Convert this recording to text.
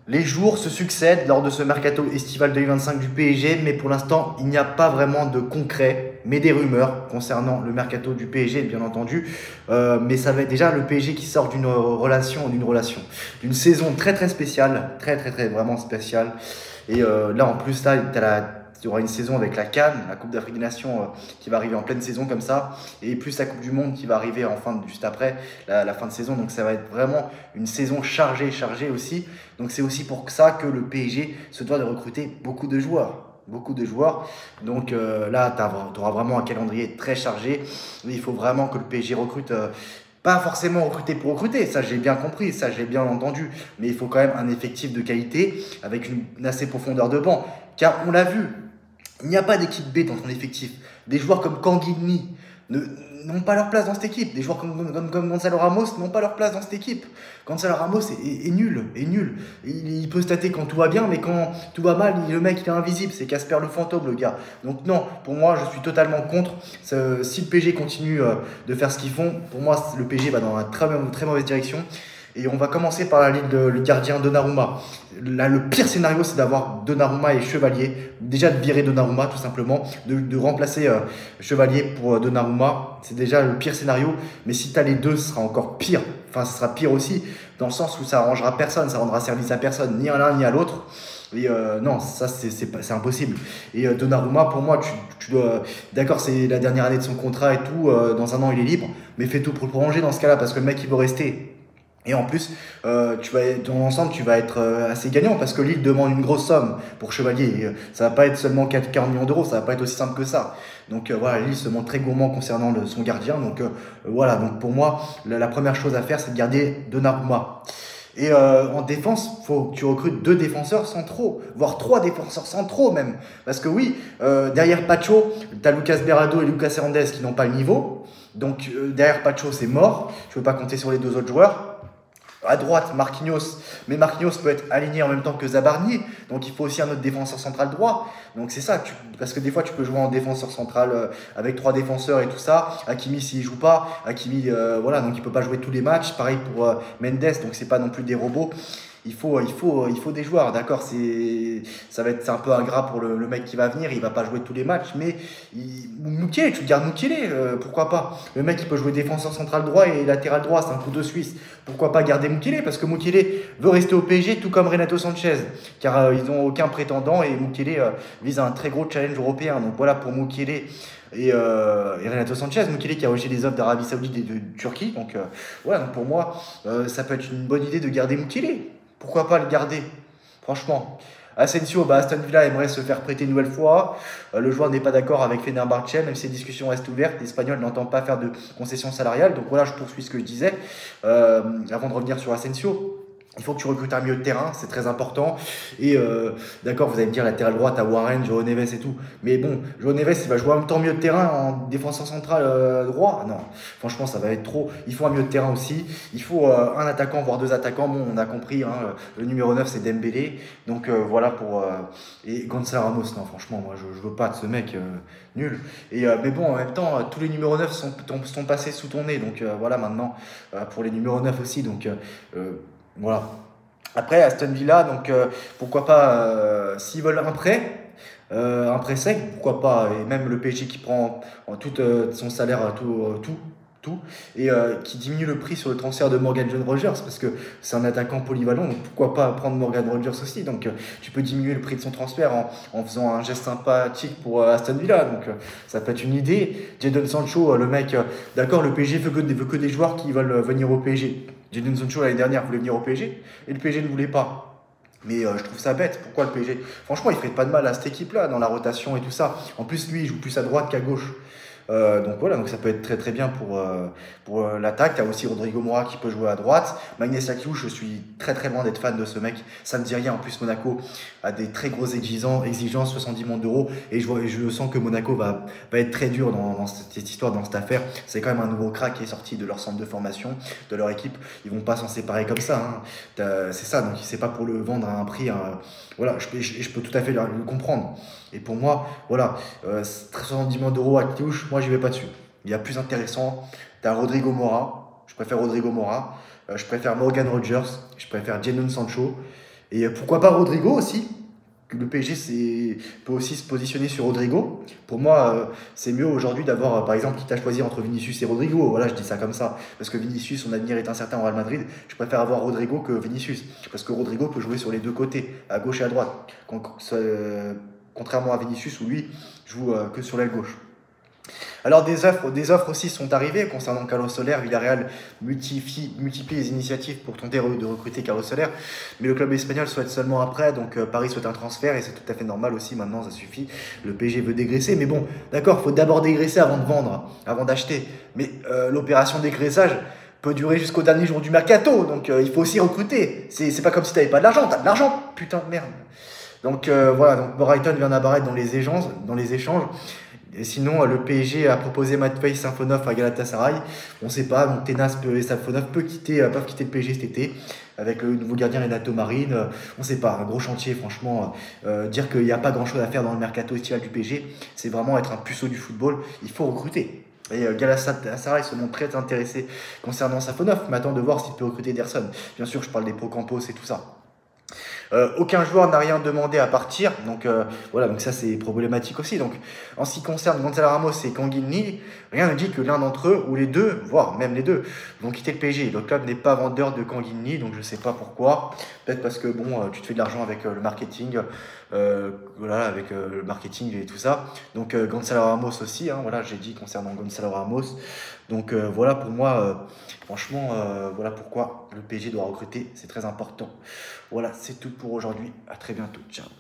Les jours se succèdent lors de ce mercato estival 2025 du PSG, mais pour l'instant, il n'y a pas vraiment de concret, mais des rumeurs concernant le mercato du PSG, bien entendu. Mais ça va être déjà le PSG qui sort d'une saison très très spéciale, très très très vraiment spéciale. Et là, en plus, là, il y aura une saison avec la CAN, la Coupe d'Afrique des Nations, qui va arriver en pleine saison comme ça, et plus la Coupe du Monde qui va arriver juste après la fin de saison. Donc ça va être vraiment une saison chargée, chargée aussi. Donc c'est aussi pour ça que le PSG se doit de recruter beaucoup de joueurs. Beaucoup de joueurs. Donc là, tu auras vraiment un calendrier très chargé. Il faut vraiment que le PSG recrute. Pas forcément recruter pour recruter, ça j'ai bien compris, ça j'ai bien entendu, mais il faut quand même un effectif de qualité avec une assez profondeur de banc. Car on l'a vu, il n'y a pas d'équipe B dans ton effectif. Des joueurs comme Kanguini n'ont pas leur place dans cette équipe. Des joueurs comme Gonzalo Ramos n'ont pas leur place dans cette équipe. Gonzalo Ramos est nul, est nul. Il peut stater quand tout va bien, mais quand tout va mal, le mec il est invisible. C'est Casper le fantôme, le gars. Donc non, pour moi, je suis totalement contre. Si le PSG continue de faire ce qu'ils font, pour moi, le PSG va dans une très mauvaise direction. Et on va commencer par la ligne le gardien Donnarumma. Là, le pire scénario, c'est d'avoir Donnarumma et Chevalier. Déjà de virer Donnarumma, tout simplement. De remplacer Chevalier pour Donnarumma. C'est déjà le pire scénario. Mais si tu as les deux, ce sera encore pire. Enfin, ce sera pire aussi. Dans le sens où ça arrangera personne. Ça rendra service à personne. Ni à l'un, ni à l'autre. Et non, ça c'est impossible. Et Donnarumma, pour moi, tu dois. D'accord, c'est la dernière année de son contrat et tout. Dans un an, il est libre. Mais fais tout pour le prolonger dans ce cas-là. Parce que le mec, il veut rester. Et en plus, dans l'ensemble, tu vas être assez gagnant parce que Lille demande une grosse somme pour Chevalier. Et, ça va pas être seulement 40 millions d'euros, ça va pas être aussi simple que ça. Donc voilà, Lille se montre très gourmand concernant son gardien. Donc voilà, donc pour moi, la première chose à faire, c'est de garder Donnarumma. Et en défense, faut que tu recrutes deux défenseurs centraux, voire trois défenseurs centraux même. Parce que oui, derrière Pacho, tu as Lucas Berardo et Lucas Hernandez qui n'ont pas le niveau. Donc derrière Pacho, c'est mort. Je ne peux pas compter sur les deux autres joueurs. À droite, Marquinhos. Mais Marquinhos peut être aligné en même temps que Zabarni. Donc il faut aussi un autre défenseur central droit. Donc c'est ça. Parce que des fois, tu peux jouer en défenseur central avec trois défenseurs et tout ça. Hakimi, s'il joue pas. Hakimi, voilà. Donc il peut pas jouer tous les matchs. Pareil pour Mendes. Donc c'est pas non plus des robots. Il faut des joueurs, d'accord. C'est un peu ingrat pour le mec qui va venir. Il va pas jouer tous les matchs, mais Mukiele, tu te gardes Mukiele, pourquoi pas. Le mec, il peut jouer défenseur central droit et latéral droit, c'est un coup de Suisse. Pourquoi pas garder Mukiele? Parce que Mukiele veut rester au PSG, tout comme Renato Sanchez, car ils n'ont aucun prétendant et Mukiele vise un très gros challenge européen. Donc voilà pour Mukiele. Et Renato Sanchez, Mukiele qui a rejeté les offres d'Arabie Saoudite et de Turquie. Donc voilà, donc pour moi, ça peut être une bonne idée de garder Mukiele. Pourquoi pas le garder? Franchement. Asensio, Aston Villa aimerait se faire prêter une nouvelle fois. Le joueur n'est pas d'accord avec Fenerbahçe, même si les discussions restent ouvertes. L'Espagnol n'entend pas faire de concessions salariales. Donc voilà, je poursuis ce que je disais. Avant de revenir sur Asensio. Il faut que tu recrutes un milieu de terrain, c'est très important. Et d'accord, vous allez me dire latéral droite à Warren, Joao Neves et tout. Mais bon, Joao Neves, il va jouer en même temps milieu de terrain en défenseur central droit. Non, franchement, ça va être trop. Il faut un milieu de terrain aussi. Il faut un attaquant, voire deux attaquants. Bon, on a compris, hein, le numéro 9, c'est Dembélé. Donc voilà pour. Et Gonzalo Ramos, non, franchement, moi, je veux pas de ce mec nul. Et, mais bon, en même temps, tous les numéros 9 sont passés sous ton nez. Donc voilà, maintenant, pour les numéros 9 aussi. Donc. Voilà. Après, Aston Villa, donc pourquoi pas, s'ils veulent un prêt sec, pourquoi pas, et même le PSG qui prend en tout son salaire, tout, et qui diminue le prix sur le transfert de Morgan John Rogers, parce que c'est un attaquant polyvalent, donc pourquoi pas prendre Morgan Rogers aussi, donc tu peux diminuer le prix de son transfert en faisant un geste sympathique pour Aston Villa, donc ça peut être une idée. Jadon Sancho, le mec, d'accord, le PSG veut que des joueurs qui veulent venir au PSG. Jadon Sancho l'année dernière voulait venir au PSG, et le PSG ne voulait pas. Mais je trouve ça bête. Pourquoi le PSG? Franchement, il ferait pas de mal à cette équipe-là, dans la rotation et tout ça. En plus, lui, il joue plus à droite qu'à gauche. Donc voilà, donc ça peut être très très bien pour l'attaque. Tu as aussi Rodrigo Mora qui peut jouer à droite. Magnès Akiou, je suis très très loin d'être fan de ce mec. Ça me dit rien. En plus, Monaco a des très grosses exigences, 70 millions d'euros. Et je sens que Monaco va être très dur dans cette histoire, dans cette affaire. C'est quand même un nouveau crack qui est sorti de leur centre de formation, de leur équipe. Ils vont pas s'en séparer comme ça, hein. C'est ça, donc c'est pas pour le vendre à un prix. Voilà, je peux tout à fait le comprendre. Et pour moi, voilà, 70 millions d'euros à Kiouche, moi, j'y vais pas dessus. Il y a plus intéressant. Tu as Rodrigo Mora. Je préfère Rodrigo Mora. Je préfère Morgan Rogers. Je préfère Jadon Sancho. Et pourquoi pas Rodrigo aussi? Le PSG peut aussi se positionner sur Rodrigo. Pour moi, c'est mieux aujourd'hui d'avoir, par exemple, quitte à choisir entre Vinicius et Rodrigo. Voilà, je dis ça comme ça. Parce que Vinicius, son avenir est incertain au Real Madrid. Je préfère avoir Rodrigo que Vinicius. Parce que Rodrigo peut jouer sur les deux côtés, à gauche et à droite. Contrairement à Vinicius, où lui joue que sur l'aile gauche. Alors des offres aussi sont arrivées concernant Carlos Soler. Villarreal multiplie les initiatives pour tenter de recruter Carlos Soler, mais le club espagnol souhaite seulement après, donc Paris souhaite un transfert et c'est tout à fait normal aussi, maintenant ça suffit, le PSG veut dégraisser, mais bon, d'accord, il faut d'abord dégraisser avant de vendre, avant d'acheter, mais l'opération dégraissage peut durer jusqu'au dernier jour du mercato, donc il faut aussi recruter, c'est pas comme si tu n'avais pas de l'argent, tu as de l'argent, putain de merde. Donc voilà, donc Brighton vient d'apparaître dans les échanges. Et sinon, le PSG a proposé Matvei Safonov à Galatasaray. On ne sait pas, donc Tenas et Safonov peuvent quitter le PSG cet été avec le nouveau gardien Renato Marine. On ne sait pas, un gros chantier, franchement. Dire qu'il n'y a pas grand-chose à faire dans le mercato estival du PSG, c'est vraiment être un puceau du football. Il faut recruter. Et Galatasaray se montre très intéressé concernant Safonov, mais attend de voir s'il peut recruter Ederson. Bien sûr, je parle des Pro-Campos et tout ça. Aucun joueur n'a rien demandé à partir, donc voilà, donc ça c'est problématique aussi. Donc en ce qui concerne Gonzalo Ramos et Kanguinli, rien ne dit que l'un d'entre eux ou les deux, voire même les deux, vont quitter le PSG. Le club n'est pas vendeur de Kanguinli, donc je ne sais pas pourquoi. Peut-être parce que bon, tu te fais de l'argent avec le marketing, voilà, avec le marketing et tout ça. Donc Gonzalo Ramos aussi, hein, voilà, j'ai dit concernant Gonzalo Ramos. Donc voilà pour moi, franchement, voilà pourquoi le PSG doit recruter, c'est très important. Voilà, c'est tout pour aujourd'hui. À très bientôt. Ciao.